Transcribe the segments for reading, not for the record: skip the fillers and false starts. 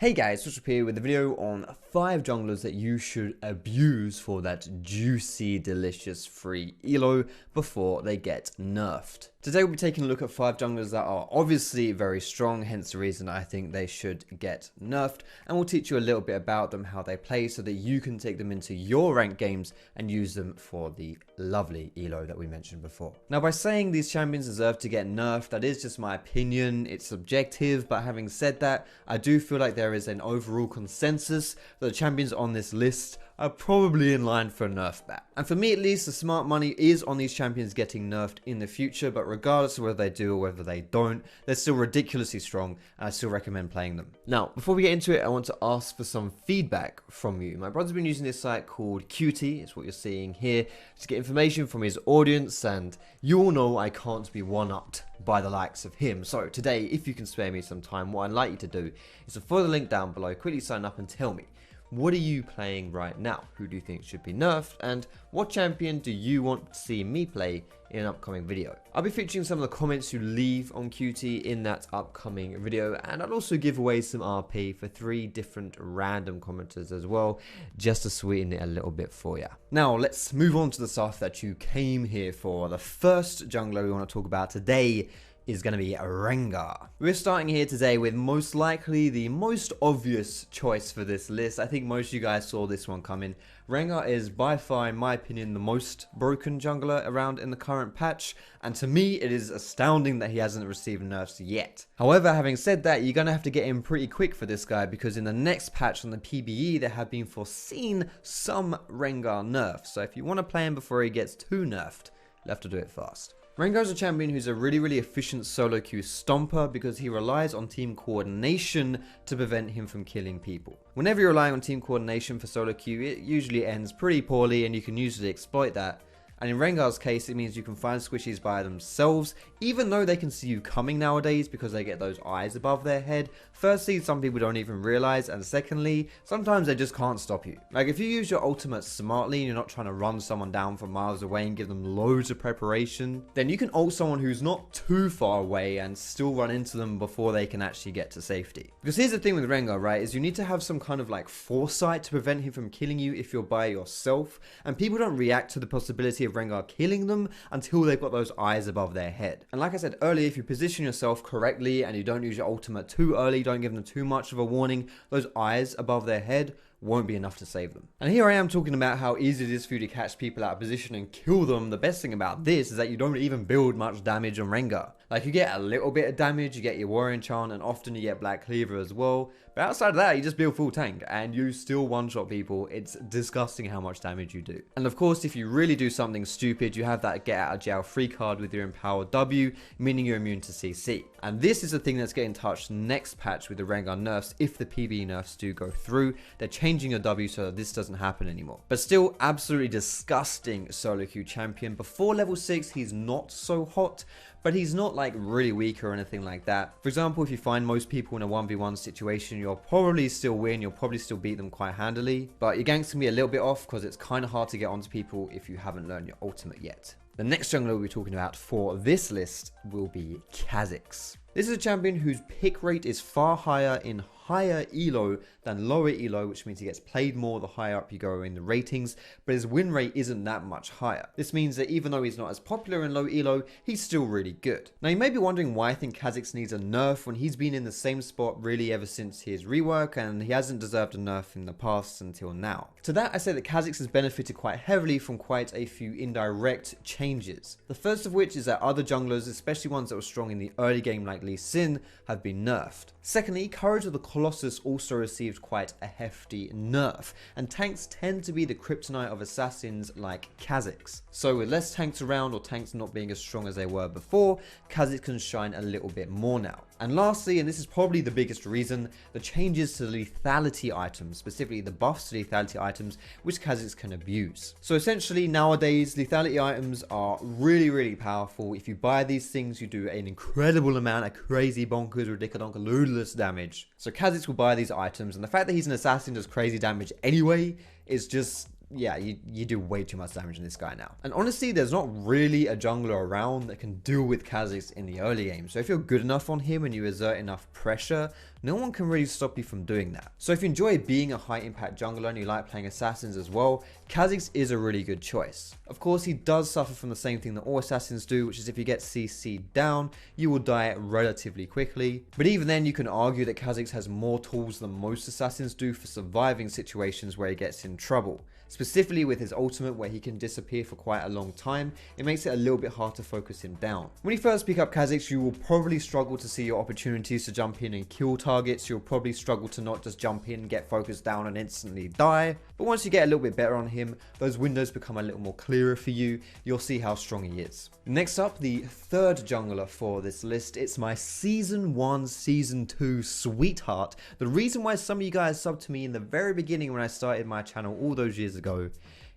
Hey guys, Foxdrop here with a video on 5 junglers that you should abuse for that juicy, delicious free elo before they get nerfed. Today we'll be taking a look at 5 junglers that are obviously very strong, hence the reason I think they should get nerfed, and we'll teach you a little bit about them, how they play, so that you can take them into your ranked games and use them for the lovely elo that we mentioned before. Now, by saying these champions deserve to get nerfed, that is just my opinion, it's subjective, but having said that, I do feel like there is an overall consensus that the champions on this list are probably in line for a nerf bat. And for me at least, the smart money is on these champions getting nerfed in the future, but regardless of whether they do or whether they don't, they're still ridiculously strong and I still recommend playing them. Now, before we get into it, I want to ask for some feedback from you. My brother's been using this site called Qt, it's what you're seeing here, to get information from his audience, and you all know I can't be one-upped by the likes of him. So today, if you can spare me some time, what I'd like you to do is to follow the link down below, quickly sign up and tell me, what are you playing right now? Who do you think should be nerfed? And what champion do you want to see me play in an upcoming video? I'll be featuring some of the comments you leave on Qt in that upcoming video, and I'll also give away some RP for 3 different random commenters as well, just to sweeten it a little bit for you. Now, let's move on to the stuff that you came here for. The first jungler we want to talk about today is going to be Rengar. We're starting here today with most likely the most obvious choice for this list. I think most of you guys saw this one coming. Rengar is by far, in my opinion, the most broken jungler around in the current patch, and to me it is astounding that he hasn't received nerfs yet. However, having said that, you're going to have to get in pretty quick for this guy, because in the next patch on the PBE there have been foreseen some Rengar nerfs, so if you want to play him before he gets too nerfed, you'll have to do it fast. Rengar is a champion who's a really efficient solo queue stomper because he relies on team coordination to prevent him from killing people. Whenever you're relying on team coordination for solo queue, it usually ends pretty poorly and you can usually exploit that. And in Rengar's case, it means you can find squishies by themselves, even though they can see you coming nowadays because they get those eyes above their head. Firstly, some people don't even realize, and secondly, sometimes they just can't stop you. Like, if you use your ultimate smartly and you're not trying to run someone down from miles away and give them loads of preparation, then you can ult someone who's not too far away and still run into them before they can actually get to safety. Because here's the thing with Rengar, right, is you need to have some kind of like foresight to prevent him from killing you if you're by yourself, and people don't react to the possibility of Rengar killing them until they've got those eyes above their head. And like I said earlier, if you position yourself correctly and you don't use your ultimate too early, don't give them too much of a warning, those eyes above their head won't be enough to save them. And here I am talking about how easy it is for you to catch people out of position and kill them. The best thing about this is that you don't even build much damage on Rengar. Like, you get a little bit of damage, you get your Warrior Enchant, and often you get Black Cleaver as well. But outside of that, you just build full tank and you still one-shot people. It's disgusting how much damage you do. And of course, if you really do something stupid, you have that get out of jail free card with your Empowered W, meaning you're immune to CC. And this is the thing that's getting touched next patch with the Rengar nerfs. If the PvE nerfs do go through, they're changing your W so that this doesn't happen anymore. But still, absolutely disgusting solo queue champion. Before level 6, he's not so hot, but he's not like really weak or anything like that. For example, if you find most people in a 1v1 situation, you'll probably still win, you'll probably still beat them quite handily, but your ganks can be a little bit off because it's kind of hard to get onto people if you haven't learned your ultimate yet. The next jungler we'll be talking about for this list will be kha'zix. This is a champion whose pick rate is far higher in higher elo than lower elo, which means he gets played more the higher up you go in the ratings, but his win rate isn't that much higher. This means that even though he's not as popular in low elo, he's still really good. Now, you may be wondering why I think kha'zix needs a nerf when he's been in the same spot really ever since his rework, and he hasn't deserved a nerf in the past until now. To that, I say that kha'zix has benefited quite heavily from quite a few indirect changes. The first of which is that other junglers, especially ones that were strong in the early game like Lee Sin, have been nerfed. Secondly, Courage of the Colossus also received quite a hefty nerf, and tanks tend to be the kryptonite of assassins like kha'zix. So with less tanks around or tanks not being as strong as they were before, kha'zix can shine a little bit more now. And lastly, and this is probably the biggest reason, the changes to the lethality items, specifically the buffs to lethality items, which kha'zix can abuse. So essentially nowadays, lethality items are really powerful. If you buy these things, you do an incredible amount of crazy bonkers, ridiculous damage. So kha'zix will buy these items, and the fact that he's an assassin does crazy damage anyway is just yeah, you do way too much damage on this guy now. And honestly, there's not really a jungler around that can deal with kha'zix in the early game. So if you're good enough on him and you exert enough pressure, no one can really stop you from doing that. So if you enjoy being a high impact jungler and you like playing assassins as well, kha'zix is a really good choice. Of course, he does suffer from the same thing that all assassins do, which is if you get CC'd down, you will die relatively quickly. But even then, you can argue that kha'zix has more tools than most assassins do for surviving situations where he gets in trouble. Specifically with his ultimate where he can disappear for quite a long time, it makes it a little bit hard to focus him down. When you first pick up kha'zix, you will probably struggle to see your opportunities to jump in and kill targets. You'll probably struggle to not just jump in, get focused down and instantly die. But once you get a little bit better on him, those windows become a little more clearer for you. You'll see how strong he is. Next up, the third jungler for this list. It's my Season 1, Season 2 sweetheart. The reason why some of you guys subbed to me in the very beginning when I started my channel all those years ago,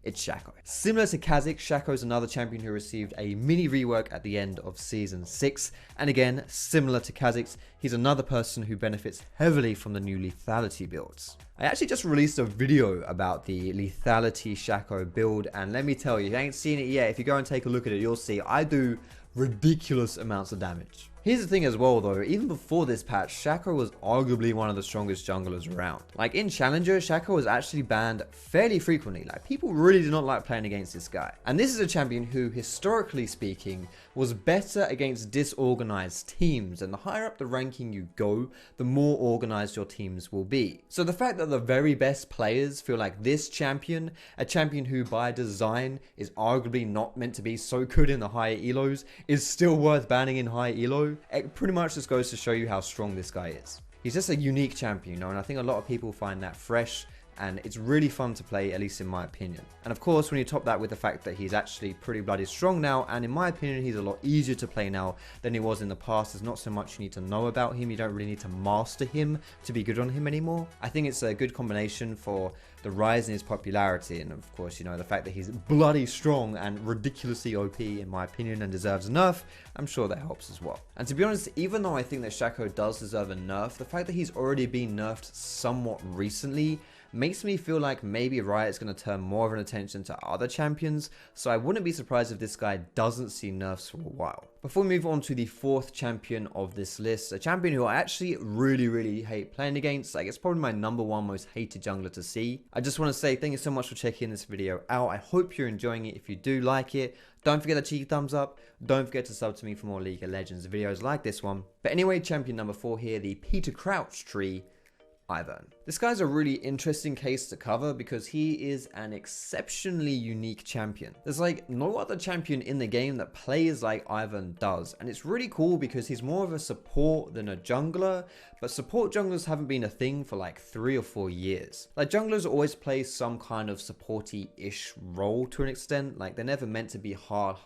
it's Shaco. Similar to kha'zix, Shaco is another champion who received a mini rework at the end of Season 6. And again, similar to kha'zix, he's another person who benefits heavily from the new lethality builds. I actually just released a video about the lethality Shaco build, and let me tell you, if you ain't seen it yet, if you go and take a look at it, you'll see I do ridiculous amounts of damage. Here's the thing as well though, even before this patch, Shaco was arguably one of the strongest junglers around. Like in Challenger, Shaco was actually banned fairly frequently. Like people really did not like playing against this guy. And this is a champion who, historically speaking, was better against disorganized teams. And the higher up the ranking you go, the more organized your teams will be. So the fact that the very best players feel like this champion, a champion who by design is arguably not meant to be so good in the higher elos, is still worth banning in high elo, it pretty much just goes to show you how strong this guy is. He's just a unique champion, you know, and I think a lot of people find that fresh, and it's really fun to play, at least in my opinion. And of course, when you top that with the fact that he's actually pretty bloody strong now, and in my opinion, he's a lot easier to play now than he was in the past. There's not so much you need to know about him. You don't really need to master him to be good on him anymore. I think it's a good combination for the rise in his popularity, and of course, you know, the fact that he's bloody strong and ridiculously OP in my opinion and deserves a nerf, I'm sure that helps as well. And to be honest, even though I think that Shaco does deserve a nerf, the fact that he's already been nerfed somewhat recently makes me feel like maybe Riot's going to turn more of an attention to other champions, so I wouldn't be surprised if this guy doesn't see nerfs for a while. Before we move on to the fourth champion of this list, a champion who I actually really hate playing against, like it's probably my #1 most hated jungler to see. I just want to say thank you so much for checking this video out. I hope you're enjoying it. If you do like it, don't forget the cheeky thumbs up. Don't forget to sub to me for more League of Legends videos like this one. But anyway, champion number 4 here, the Peter Crouch tree, Ivern. This guy's a really interesting case to cover because he is an exceptionally unique champion. There's like no other champion in the game that plays like Ivern does, and it's really cool because he's more of a support than a jungler, but support junglers haven't been a thing for like 3 or 4 years. Like junglers always play some kind of supporty-ish role to an extent, like they're never meant to be hard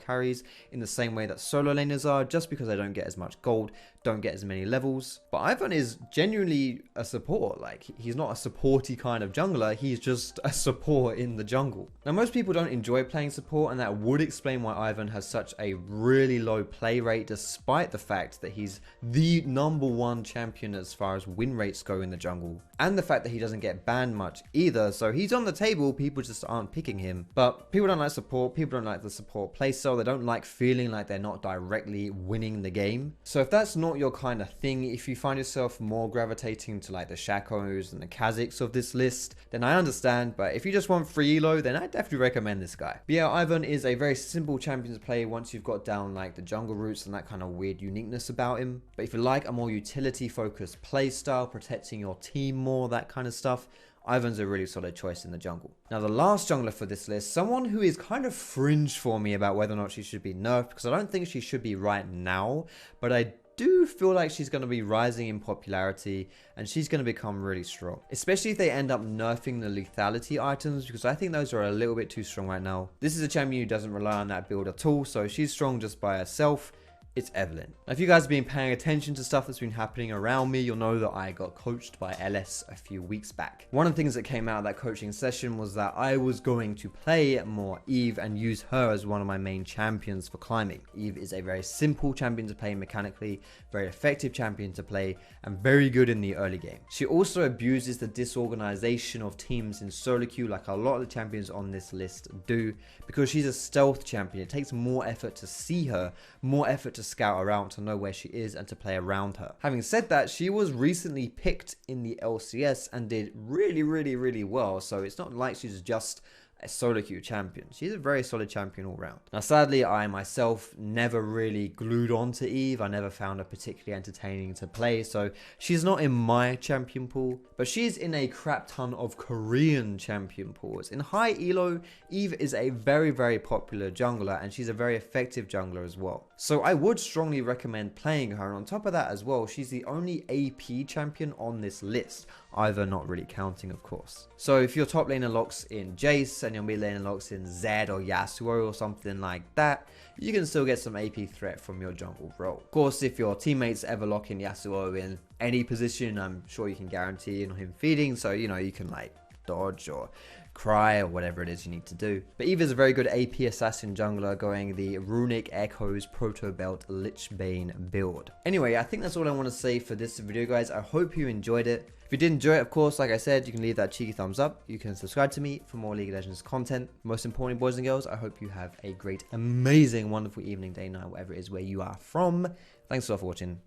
carries in the same way that solo laners are, just because they don't get as much gold, don't get as many levels. But Ivern is genuinely a support. Like he's not a supporty kind of jungler, he's just a support in the jungle. Now most people don't enjoy playing support, and that would explain why Ivern has such a really low play rate, despite the fact that he's the #1 champion as far as win rates go in the jungle, and the fact that he doesn't get banned much either. So he's on the table, people just aren't picking him. But people don't like support, people don't like the support playstyle, they don't like feeling like they're not directly winning the game. So if that's not your kind of thing, if you find yourself more gravitating to like the Shacos and the kha'zix of this list, then I understand. But if you just want free elo, then I definitely recommend this guy. But yeah, Ivern is a very simple champion to play once you've got down like the jungle roots and that kind of weird uniqueness about him. But if you like a more utility focused playstyle, protecting your team more, that kind of stuff, Ivern's a really solid choice in the jungle. Now the last jungler for this list, someone who is kind of fringe for me about whether or not she should be nerfed, because I don't think she should be right now, but I do feel like she's going to be rising in popularity and she's going to become really strong, especially if they end up nerfing the lethality items, because I think those are a little bit too strong right now. This is a champion who doesn't rely on that build at all, so she's strong just by herself. it's Evelyn. Now, if you guys have been paying attention to stuff that's been happening around me, you'll know that I got coached by LS a few weeks back. One of the things that came out of that coaching session was that I was going to play more Eve and use her as one of my main champions for climbing. Eve is a very simple champion to play mechanically, very effective champion to play, and very good in the early game. She also abuses the disorganization of teams in solo queue like a lot of the champions on this list do, because she's a stealth champion. It takes more effort to see her, more effort to scout around to know where she is and to play around her. Having said that, she was recently picked in the LCS and did really well, so it's not like she's just a solo queue champion. She's a very solid champion all round. Now sadly, I myself never really glued onto Eve. I never found her particularly entertaining to play, so she's not in my champion pool, but she's in a crap ton of Korean champion pools. In high elo, Eve is a very popular jungler, and she's a very effective jungler as well. So I would strongly recommend playing her, and on top of that as well, she's the only AP champion on this list, either not really counting of course. So if your top laner locks in Jace and your mid laner locks in Zed or Yasuo or something like that, you can still get some AP threat from your jungle role. Of course, if your teammates ever lock in Yasuo in any position, I'm sure you can guarantee him feeding, so you know, you can like dodge or cry or whatever it is you need to do. But Eve is a very good AP assassin jungler going the Runic Echoes Proto Belt Lichbane build. Anyway, I think that's all I want to say for this video, guys. I hope you enjoyed it. If you did enjoy it, of course, like I said, you can leave that cheeky thumbs up. You can subscribe to me for more League of Legends content. Most importantly, boys and girls, I hope you have a great, amazing, wonderful evening, day, night, whatever it is where you are from. Thanks a lot for watching,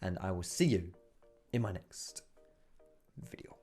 and I will see you in my next video.